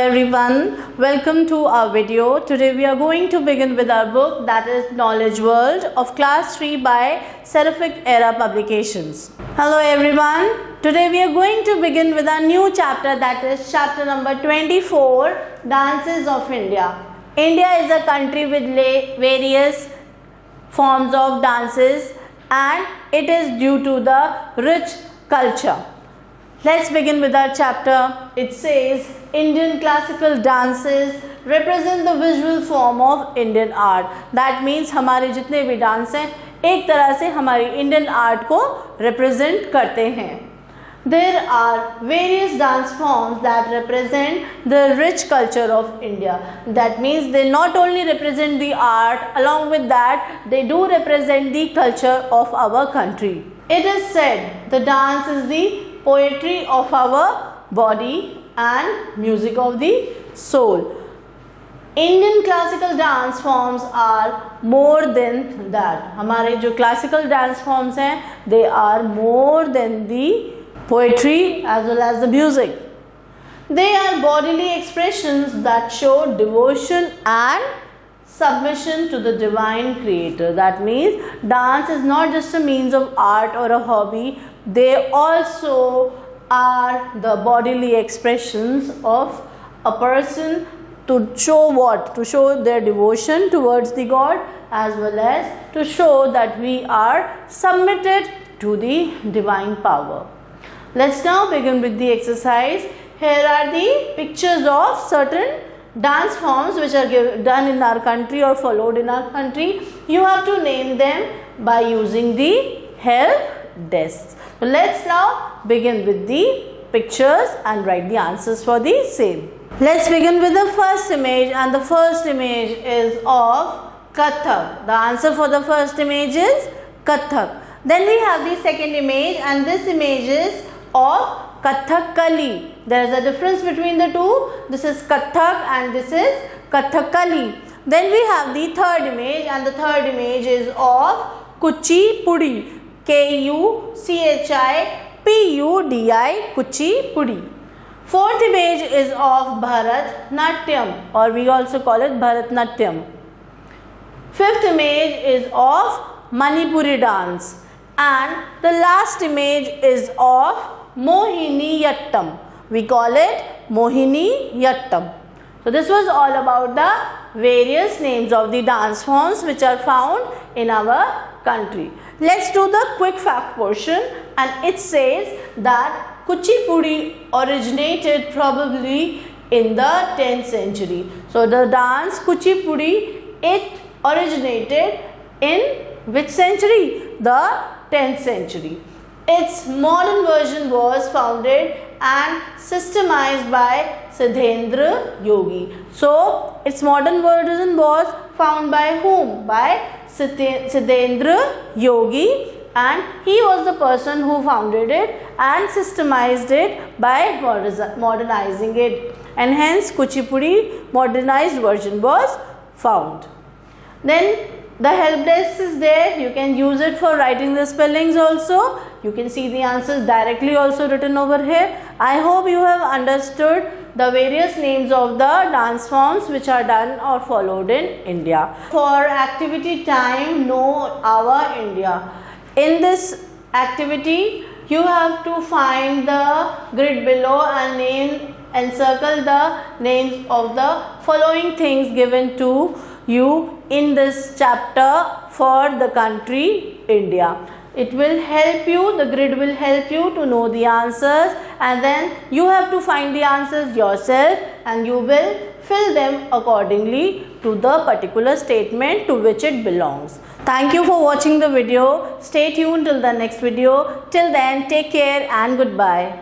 everyone, welcome to our video. Today we are going to begin with our book, that is Knowledge World of Class 3 by Seraphic Era Publications. Hello everyone, today we are going to begin with our new chapter, that is chapter number 24, Dances of India. India is a country with various forms of dances and it is due to the rich culture. Let's begin with our chapter. It says Indian classical dances represent the visual form of Indian art. That means हमारे जितने भी dance हैं एक तरह से हमारी Indian art को represent करते हैं. There are various dance forms that represent the rich culture of India. That means they not only represent the art, along with that they do represent the culture of our country. It is said the dance is the poetry of our body and music of the soul. Indian classical dance forms are more than that. हमारे जो classical dance forms हैं, they are more than the poetry as well as the music. They are bodily expressions that show devotion and submission to the divine creator. That means dance is not just a means of art or a hobby. They also are the bodily expressions of a person to show what? To show their devotion towards the God as well as to show that we are submitted to the divine power. Let's now begin with the exercise. Here are the pictures of certain dance forms which are done in our country or followed in our country. You have to name them by using the help desks. So let's now begin with the pictures and write the answers for the same. Let's begin with the first image, and the first image is of Kathak. The answer for the first image is Kathak. Then we have the second image, and this image is of Kathakali. There is a difference between the two. This is Kathak and this is Kathakali. Then we have the third image, and the third image is of Kuchipudi. Kuchipudi, Kuchipudi. Fourth image is of Bharatnatyam, or we also call it Bharatnatyam. Fifth image is of Manipuri dance, and the last image is of Mohiniyattam. We call it Mohiniyattam. So this was all about the various names of the dance forms which are found in our country. Let's do the quick fact portion, and it says that Kuchipudi originated probably in the 10th century. So the dance Kuchipudi, it originated in which century? The 10th century. Its modern version was founded and systemized by Siddhendra Yogi. So its modern version was found by whom? By Siddhendra Yogi, and he was the person who founded it and systemized it by modernizing it, and hence Kuchipudi modernized version was found. Then the help desk is there. You can use it for writing the spellings also. You can see the answers directly also written over here. I hope you have understood the various names of the dance forms which are done or followed in India. For activity time, know our India. In this activity, you have to find the grid below and circle the names of the following things given to you in this chapter for the country India. It will help you, the grid will help you to know the answers, and then you have to find the answers yourself and you will fill them accordingly to the particular statement to which it belongs. Thank you for watching the video. Stay tuned till the next video. Till then, take care and goodbye.